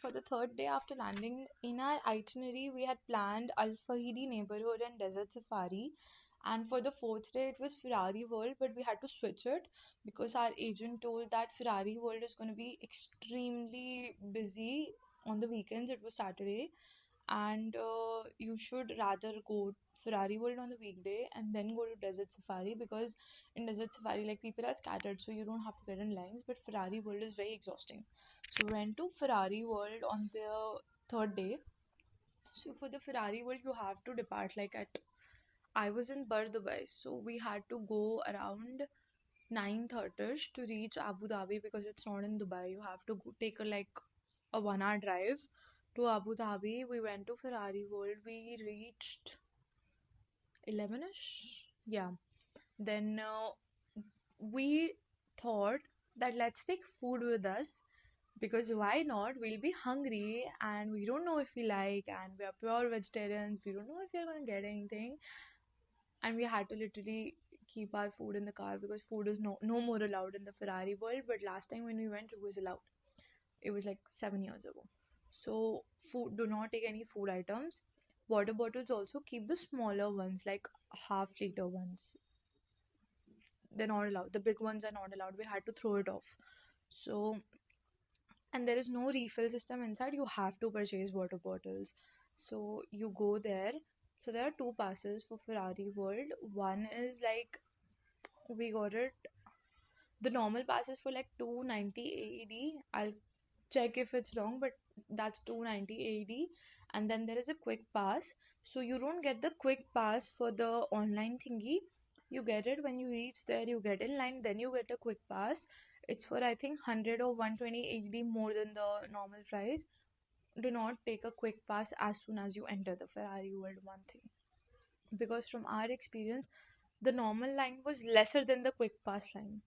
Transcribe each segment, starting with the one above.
for the third day after landing, in our itinerary, we had planned Al Fahidi neighborhood and desert safari. And for the fourth day, it was Ferrari World, but we had to switch it because our agent told that Ferrari World is going to be extremely busy on the weekends. It was Saturday, and you should rather go Ferrari World on the weekday and then go to Desert Safari, because in Desert Safari, like, people are scattered, so you don't have to get in lines, but Ferrari World is very exhausting. So we went to Ferrari World on the third day. So for the Ferrari World, you have to depart like at, I was in Bar Dubai, so we had to go around 9:30 to reach Abu Dhabi because it's not in Dubai. You have to take a 1 hour drive to Abu Dhabi. We went to Ferrari World. We reached 11ish. Yeah. Then we thought that let's take food with us, because why not? We'll be hungry and we don't know if we like, and we are pure vegetarians. We don't know if we're gonna get anything, and we had to literally keep our food in the car because food is no more allowed in the Ferrari World. But last time when we went, it was allowed. It was like 7 years ago. So food, do not take any food items. Water bottles also, keep the smaller ones, like half-liter ones. They're not allowed. The big ones are not allowed. We had to throw it off. So, and there is no refill system inside. You have to purchase water bottles. So you go there. So there are two passes for Ferrari World. One is like, we got it. The normal pass is for like 290 AED. I'll check if it's wrong, but that's 290 AED. And then there is a quick pass. So you don't get the quick pass for the online thingy. You get it when you reach there, you get in line, then you get a quick pass. It's for, I think, 100 or 120 AED more than the normal price. Do not take a quick pass as soon as you enter the Ferrari World, one thing. Because from our experience, the normal line was lesser than the quick pass line,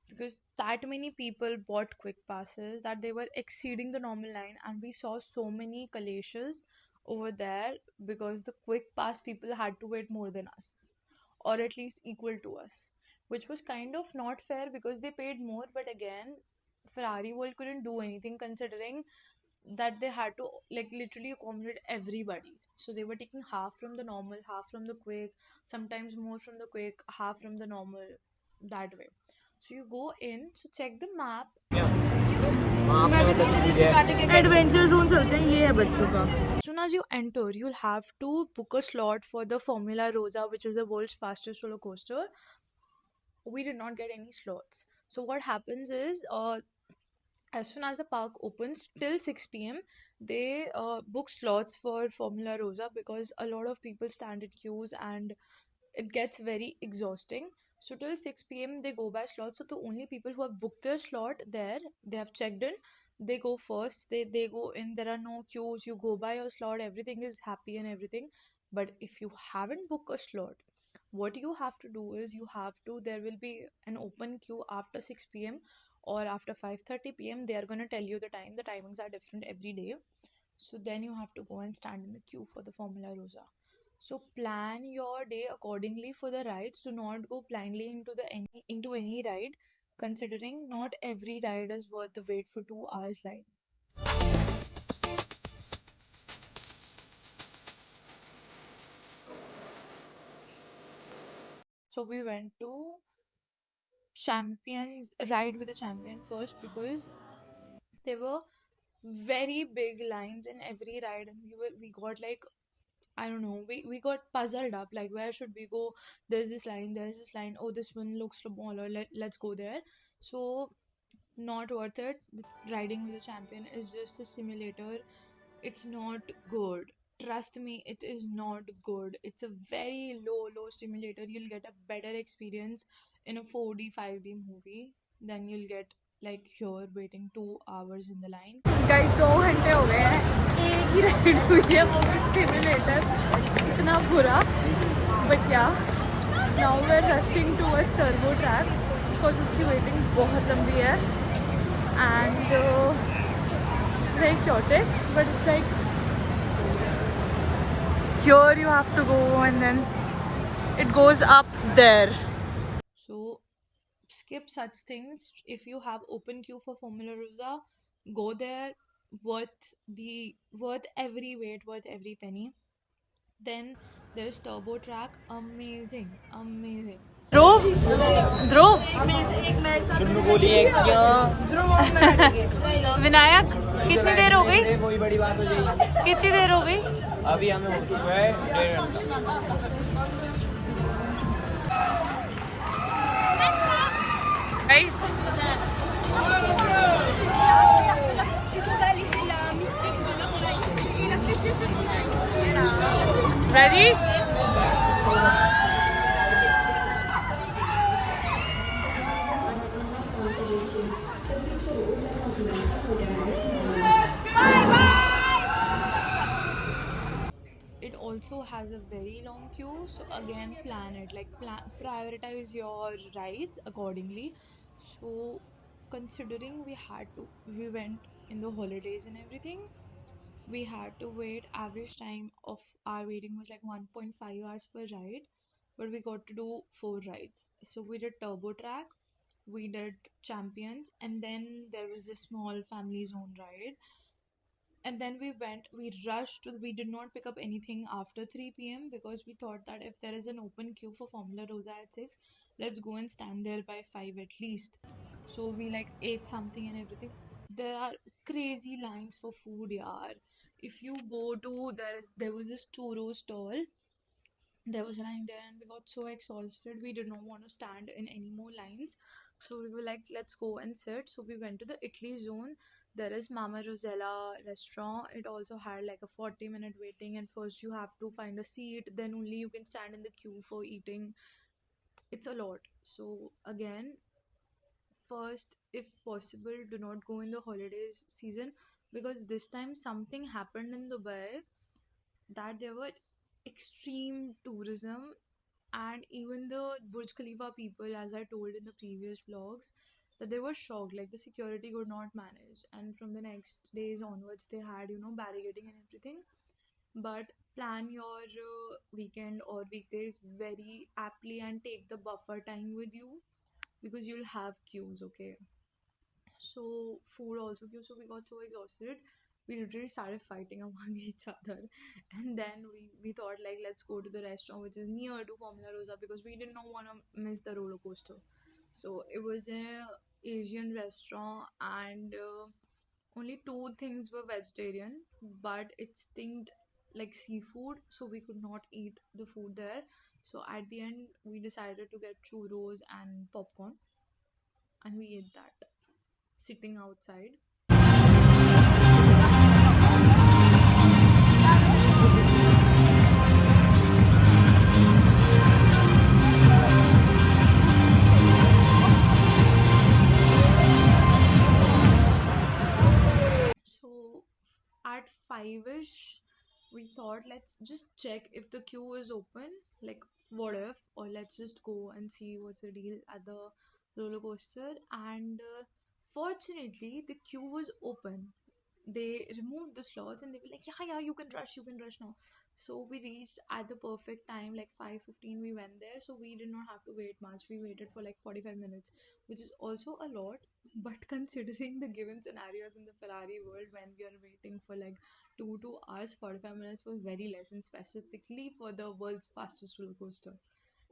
because that many people bought quick passes that they were exceeding the normal line, and we saw so many kaleshas over there because the quick pass people had to wait more than us, or at least equal to us, which was kind of not fair because they paid more. But again, Ferrari World couldn't do anything considering that they had to like literally accommodate everybody. So they were taking half from the normal, half from the quick, sometimes more from the quick, half from the normal, that way. So you go in, so check the map. Adventure zone चलते हैं, ये है बच्चों का. As soon as you enter, you'll have to book a slot for the Formula Rosa, which is the world's fastest roller coaster. We did not get any slots. So what happens is, as soon as the park opens till 6 p.m., they book slots for Formula Rosa because a lot of people stand in queues and it gets very exhausting. So till 6 p.m. they go by slots. So the only people who have booked their slot there, they have checked in, they go first. They go in. There are no queues. You go by your slot. Everything is happy and everything. But if you haven't booked a slot, what you have to do is there will be an open queue after 6 p.m. or after 5:30 p.m. They are going to tell you the time. The timings are different every day. So then you have to go and stand in the queue for the Formula Rosa. So plan your day accordingly for the rides. Do not go blindly into any ride, considering not every ride is worth the wait for 2 hours line. So we went to Champions ride with the Champion first because there were very big lines in every ride, and we got like, I don't know, we got puzzled up, like, where should we go? There's this line, oh, this one looks smaller, let's go there. So not worth it. Riding with a Champion is just a simulator. It's not good. Trust me, it is not good. It's a very low simulator. You'll get a better experience in a 4D 5D movie than you'll get like here waiting 2 hours in the line. Guys 2 घंटे हो गए हैं, एक ही ride हुई है, वो भी simulator. इतना बुरा. But ya now we are rushing towards turbo track because उसकी वेटिंग बहुत लंबी है. And it's very chaotic, but it's like here you have to go and then it goes up there. So skip such things. If you have open queue for Formula Rosa, go there. worth every wait, worth every penny. Then there is Turbo Track, amazing, amazing. ध्रुव ध्रुव चुन्नू बोली है क्या? विनायक कितनी देर हो गई? कोई बड़ी बात हो जाएगी। कितनी देर हो गई? अभी हमें हो चुका है 1.5 घंटा। Guys, ready? It also has a very long queue, so again plan it, like prioritize your rides accordingly. So considering we went in the holidays and everything, we had to wait. Average time of our waiting was like 1.5 hours per ride, but we got to do 4 rides. So we did Turbo Track, we did Champions, and then there was this small family zone ride. And then we rushed we did not pick up anything after 3 p.m. because we thought that if there is an open queue for Formula Rosa at 6, let's go and stand there by 5 at least. So we like ate something and everything. There are crazy lines for food, yaar. If you go to there was this churro stall, there was a line there and we got so exhausted we did not want to stand in any more lines, so we were like, let's go and sit. So we went to the Italy zone. There is Mama Rosella restaurant. It also had like a 40-minute waiting, and first you have to find a seat, then only you can stand in the queue for eating. It's a lot. So again, first, if possible, do not go in the holidays season, because this time something happened in Dubai that there were extreme tourism, and even the Burj Khalifa people, as I told in the previous vlogs, that they were shocked, like the security could not manage, and from the next days onwards they had barricading and everything. But plan your weekend or weekdays very aptly and take the buffer time with you, because you'll have queues, okay? So food also queue. So we got so exhausted, we literally started fighting among each other. And then we thought like, let's go to the restaurant which is near to Formula Rosa, because we did not want to miss the roller coaster. So it was a Asian restaurant, and only two things were vegetarian, but it stinged like seafood, so we could not eat the food there. So at the end we decided to get churros and popcorn, and we ate that sitting outside. So at 5ish, we thought, let's just check if the queue is open. Like, what if? Or let's just go and see what's the deal at the roller coaster. And fortunately, the queue was open. They removed the slots and they were like, yeah, you can rush now. So we reached at the perfect time, like 5:15 we went there, so we did not have to wait much. We waited for like 45 minutes, which is also a lot. But considering the given scenarios in the Ferrari world, when we are waiting for like 2 hours, 45 minutes was very less, and specifically for the world's fastest roller coaster.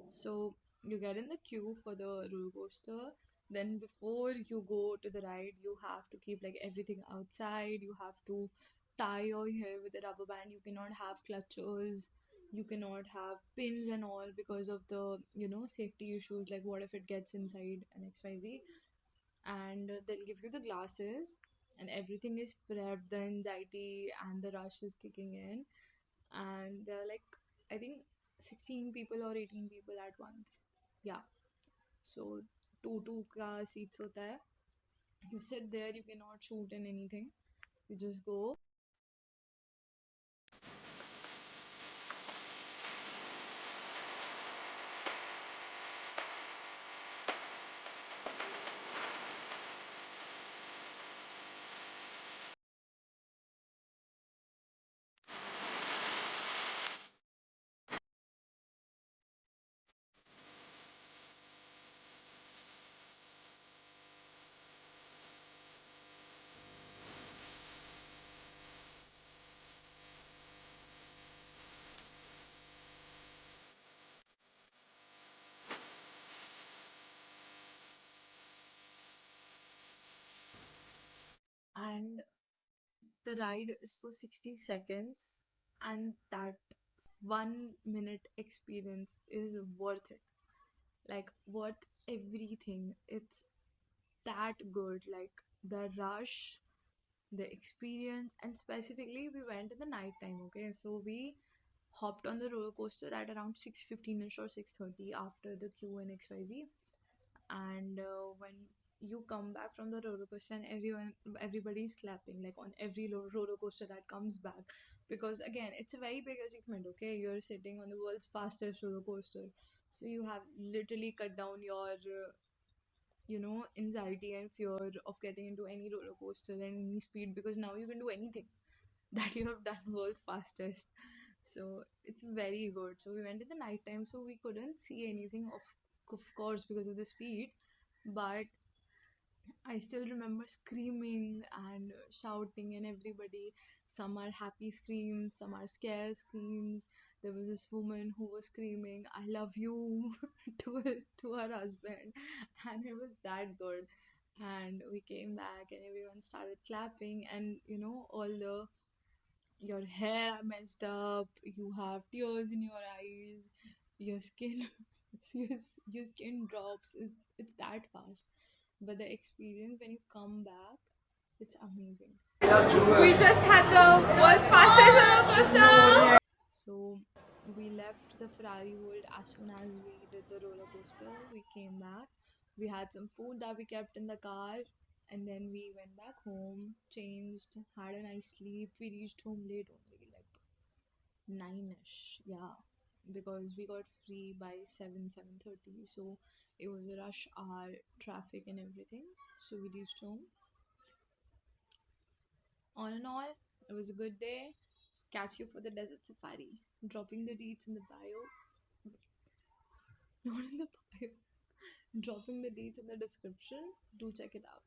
So you get in the queue for the roller coaster. Then before you go to the ride, you have to keep like everything outside. You have to tie your hair with a rubber band. You cannot have clutches. You cannot have pins and all, because of the safety issues. Like, what if it gets inside and XYZ? And they'll give you the glasses, and everything is prepped. The anxiety and the rush is kicking in, and there are like, I think 16 people or 18 people at once. Yeah. So two ka seats hota hai. You sit there, you cannot shoot in anything. You just go. The ride is for 60 seconds, and that 1 minute experience is worth it. Like, worth everything. It's that good. Like, the rush, the experience, and specifically, we went in the night time, okay? So, we hopped on the roller coaster at around 6:15ish or 6:30 after the queue in XYZ. And when you come back from the roller coaster and everybody's clapping like on every roller coaster that comes back, because again it's a very big achievement, okay? You're sitting on the world's fastest roller coaster, so you have literally cut down your anxiety and fear of getting into any roller coaster and any speed, because now you can do anything that you have done world's fastest. So it's very good. So we went in the night time, so we couldn't see anything of course because of the speed, but I still remember screaming and shouting, and everybody, some are happy screams, some are scared screams. There was this woman who was screaming, I love you to her husband, and it was that good. And we came back, and everyone started clapping, and all the your hair are messed up, you have tears in your eyes, your skin your, your skin drops. It's that fast, but the experience when you come back, it's amazing. We just had the world's fastest roller coaster. So we left the Ferrari world as soon as we did the roller coaster. We came back, we had some food that we kept in the car, and then we went back home, changed, had a nice sleep. We reached home late only, like 9ish, yeah, because we got free by 7:30, so it was a rush hour, traffic and everything. So we reached home. All in all, it was a good day. Catch you for the desert safari. Dropping the deets in the bio. Not in the bio. Dropping the deets in the description. Do check it out.